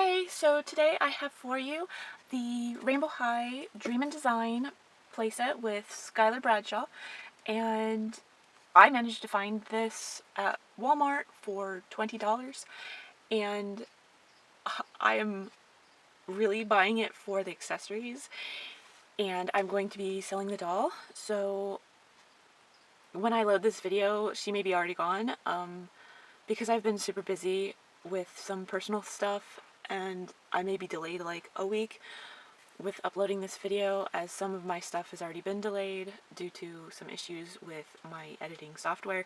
Hey, so today I have for you the Rainbow High Dream and Design playset with Skylar Bradshaw, and I managed to find this at Walmart for $20, and I am really buying it for the accessories, and I'm going to be selling the doll, so when I load this video, she may be already gone, because I've been super busy with some personal stuff, and I may be delayed like a week with uploading this video, as some of my stuff has already been delayed due to some issues with my editing software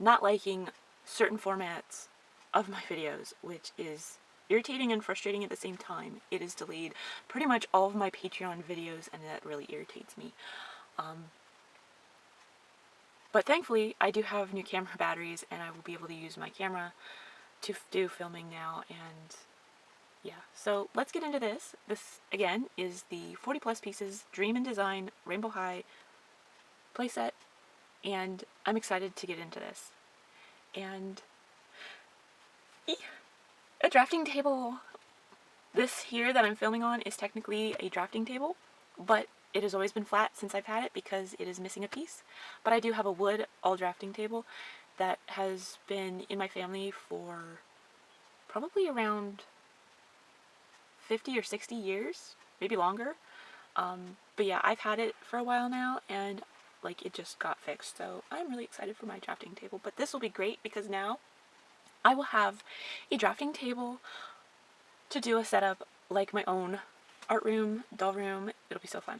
not liking certain formats of my videos, which is irritating and frustrating at the same time. It has delayed pretty much all of my Patreon videos, and that really irritates me. But thankfully, I do have new camera batteries, and I will be able to use my camera to do filming now, and yeah, so let's get into this. This, again, is the 40 plus pieces Dream and Design Rainbow High playset, and I'm excited to get into this. And a drafting table. This here that I'm filming on is technically a drafting table, but it has always been flat since I've had it because it is missing a piece. But I do have a wood all drafting table that has been in my family for probably around 50 or 60 years, maybe longer. But yeah, I've had it for a while now, and like it just got fixed, so I'm really excited for my drafting table. But this will be great because now I will have a drafting table to do a setup like my own art room, doll room. It'll be so fun.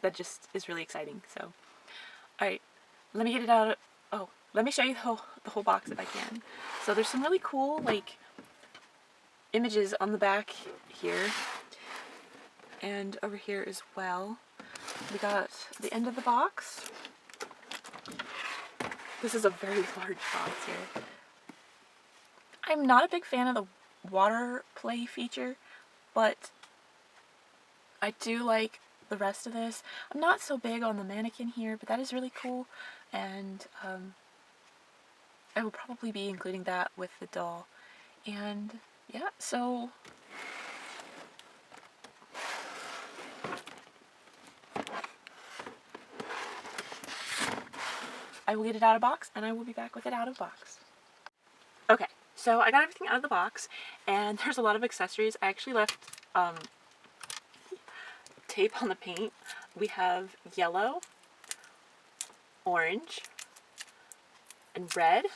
That just is really exciting. So, alright, let me get it out. Oh, let me show you the whole box if I can. So there's some really cool like images on the back here and over here as well. We got the end of the box. This is a very large box here. I'm not a big fan of the water play feature, but I do like the rest of this. I'm not so big on the mannequin here, but that is really cool, and I will probably be including that with the doll. And yeah, so I will get it out of box, and I will be back with it out of box. Okay, so I got everything out of the box, and there's a lot of accessories. I actually left tape on the paint. We have yellow, orange, and red.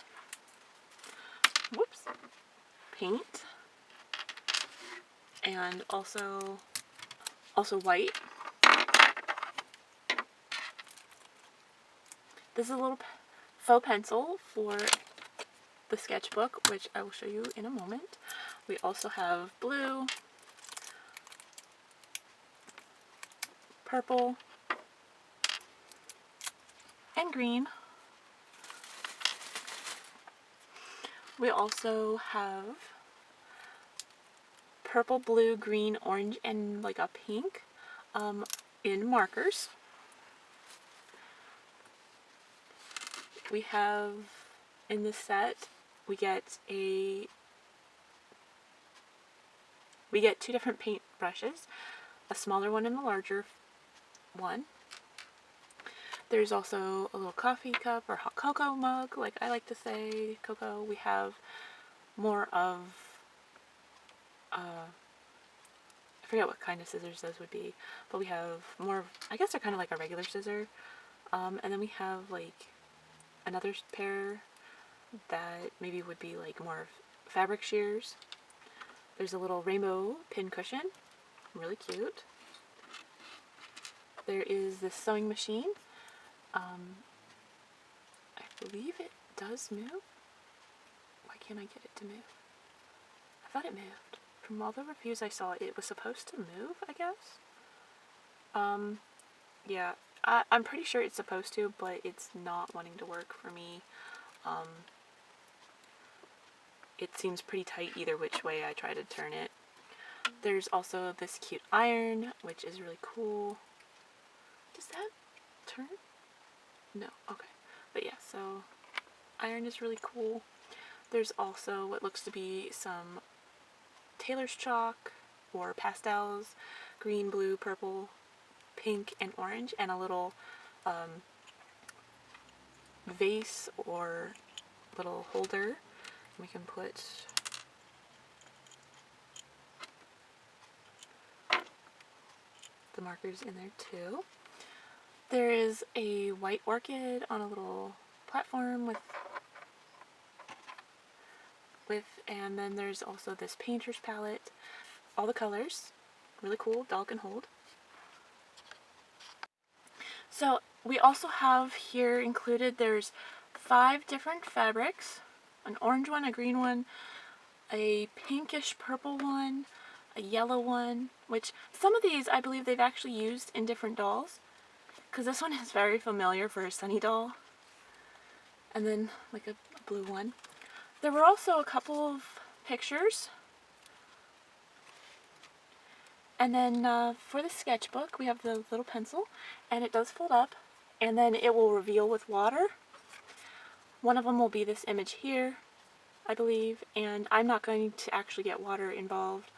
Whoops. Paint. And also white. This is a little faux pencil for the sketchbook, which I will show you in a moment. We also have blue, purple, and green. We also have purple, blue, green, orange, and like a pink in markers. We have, in this set, we get two different paint brushes, a smaller one and a larger one. There's also a little coffee cup or hot cocoa mug, like I like to say, cocoa. We have more of, I forget what kind of scissors those would be, but we have more of, I guess they're kind of like a regular scissor. And then we have like another pair that maybe would be like more fabric shears. There's a little rainbow pin cushion, really cute. There is this sewing machine. I believe it does move. Why can't I get it to move? I thought it moved. From all the reviews I saw, it was supposed to move, I guess. Yeah, I'm pretty sure it's supposed to, but it's not wanting to work for me. It seems pretty tight either which way I try to turn it. There's also this cute iron, which is really cool. Does that turn? No, okay. But yeah, so iron is really cool. There's also what looks to be some tailor's chalk or pastels, green, blue, purple, pink, and orange, and a little vase or little holder. We can put the markers in there too. There is a white orchid on a little platform and then there's also this painter's palette, all the colors, really cool, doll can hold. So we also have here included, there's 5 different fabrics, an orange one, a green one, a pinkish purple one, a yellow one, which some of these I believe they've actually used in different dolls, because this one is very familiar for a Sunny doll, and then like a blue one. There were also a couple of pictures, and then for the sketchbook we have the little pencil, and it does fold up, and then it will reveal with water. One of them will be this image here, I believe, and I'm not going to actually get water involved.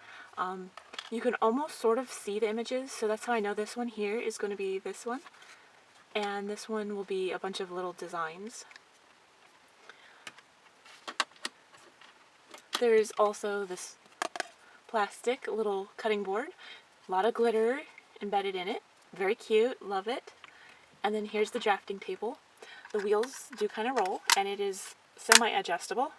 You can almost sort of see the images, so that's how I know this one here is going to be this one, and this one will be a bunch of little designs. There's also this plastic little cutting board, a lot of glitter embedded in it, very cute, love it. And then here's the drafting table. The wheels do kind of roll, and it is semi-adjustable.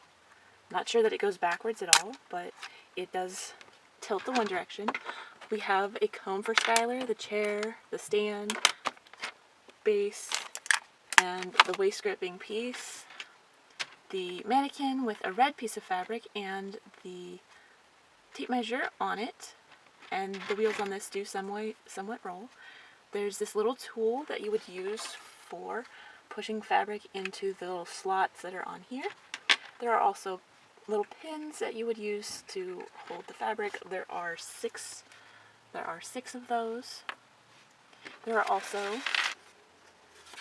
Not sure that it goes backwards at all, but it does tilt the one direction. We have a comb for Skylar, the chair, the stand, base, and the waist gripping piece, the mannequin with a red piece of fabric and the tape measure on it, and the wheels on this do somewhat roll. There's this little tool that you would use for pushing fabric into the little slots that are on here. There are also little pins that you would use to hold the fabric. There are six of those. There are also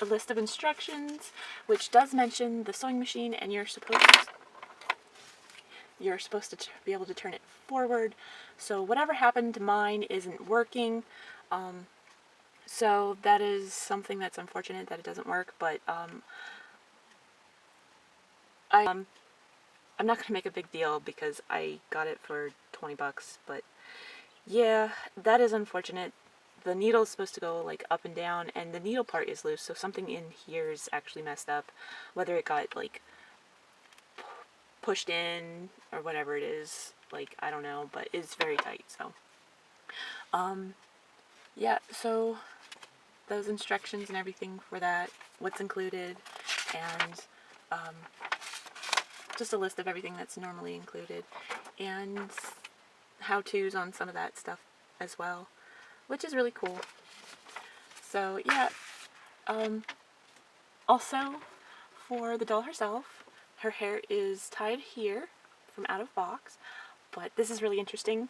a list of instructions which does mention the sewing machine, and you're supposed to be able to turn it forward. So whatever happened to mine isn't working. So that is something that's unfortunate that it doesn't work, but I'm not going to make a big deal because I got it for 20 bucks, but yeah, that is unfortunate. The needle is supposed to go like up and down, and the needle part is loose, so something in here is actually messed up. Whether it got like pushed in or whatever it is, like, I don't know, but it's very tight. So yeah, so those instructions and everything for that, what's included, and just a list of everything that's normally included, and how-tos on some of that stuff as well, which is really cool. So yeah, also for the doll herself, her hair is tied here from out of box, but this is really interesting.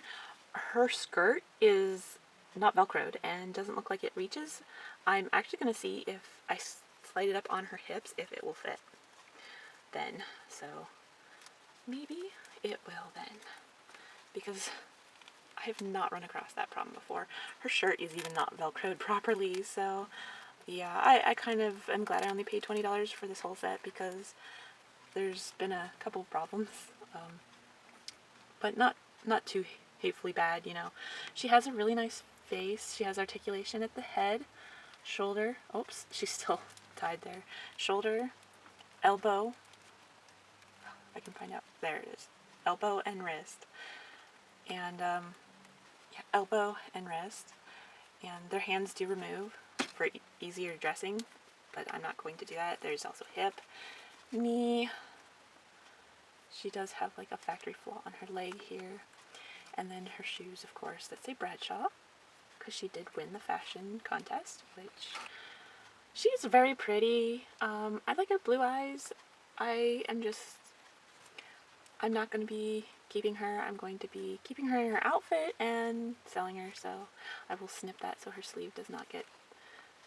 Her skirt is not velcroed and doesn't look like it reaches. I'm actually going to see if I slide it up on her hips if it will fit then. So maybe it will then, because I have not run across that problem before. Her shirt is even not velcroed properly, so yeah, I kind of am glad I only paid $20 for this whole set, because there's been a couple of problems, but not too hatefully bad, you know. She has a really nice face. She has articulation at the head, shoulder, oops, she's still tied there, shoulder, elbow, I can find out, there it is, elbow and wrist, and yeah, elbow and wrist, and their hands do remove for easier dressing, but I'm not going to do that. There's also hip, knee, she does have like a factory flaw on her leg here, and then her shoes, of course, that say Bradshaw, because she did win the fashion contest, which she's very pretty. I like her blue eyes. I'm not going to be keeping her. I'm going to be keeping her in her outfit and selling her, so I will snip that so her sleeve does not get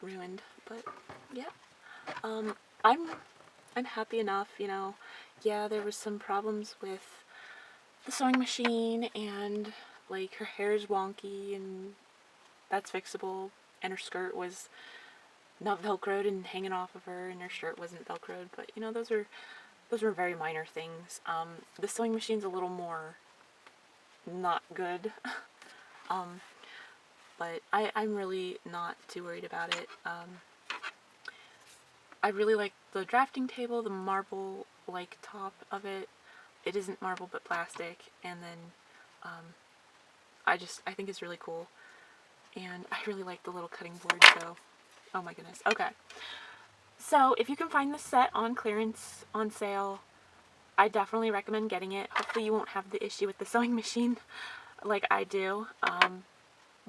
ruined. But yeah, I'm happy enough, you know. Yeah, there was some problems with the sewing machine, and like her hair is wonky and that's fixable, and her skirt was not velcroed and hanging off of her, and her shirt wasn't velcroed, but you know, those were very minor things. The sewing machine's a little more not good. But I'm really not too worried about it. I really like the drafting table, the marble like top of it. It isn't marble but plastic, and then I think it's really cool, and I really like the little cutting board. So oh my goodness. Okay, so if you can find this set on clearance on sale, I definitely recommend getting it. Hopefully you won't have the issue with the sewing machine like I do.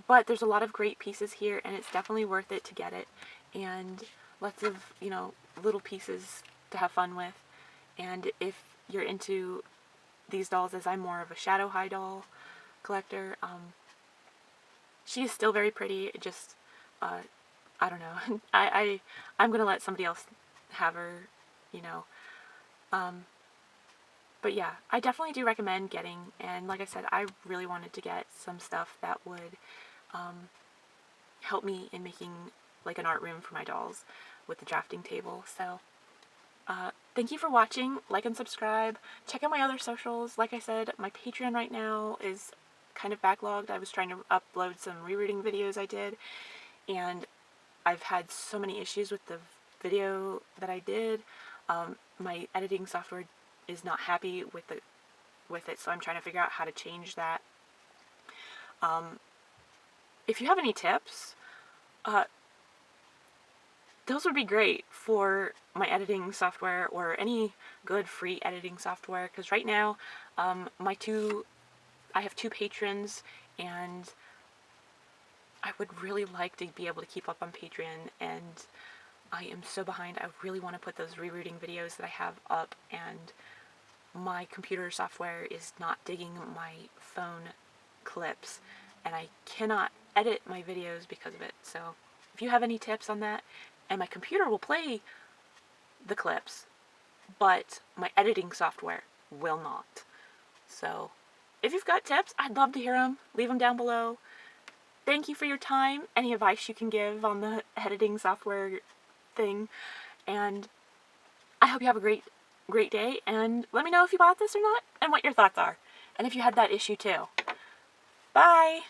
But there's a lot of great pieces here, and it's definitely worth it to get it. And lots of, you know, little pieces to have fun with. And if you're into these dolls, as I'm more of a Shadow High doll collector, she is still very pretty. It just, I don't know. I'm going to let somebody else have her, you know. But yeah, I definitely do recommend getting, and like I said, I really wanted to get some stuff that would help me in making like an art room for my dolls with the drafting table. So thank you for watching. Like and subscribe. Check out my other socials. Like I said, my Patreon right now is kind of backlogged. I was trying to upload some rereading videos I did, and I've had so many issues with the video that I did. My editing software is not happy with it, so I'm trying to figure out how to change that. If you have any tips, those would be great for my editing software or any good free editing software, because right now I have 2 patrons, and I would really like to be able to keep up on Patreon, and I am so behind. I really want to put those rereading videos that I have up, and my computer software is not digging my phone clips, and I cannot edit my videos because of it. So if you have any tips on that, and my computer will play the clips, but my editing software will not. So if you've got tips, I'd love to hear them. Leave them down below. Thank you for your time. Any advice you can give on the editing software thing, and I hope you have a great day, and let me know if you bought this or not and what your thoughts are, and if you had that issue too. Bye!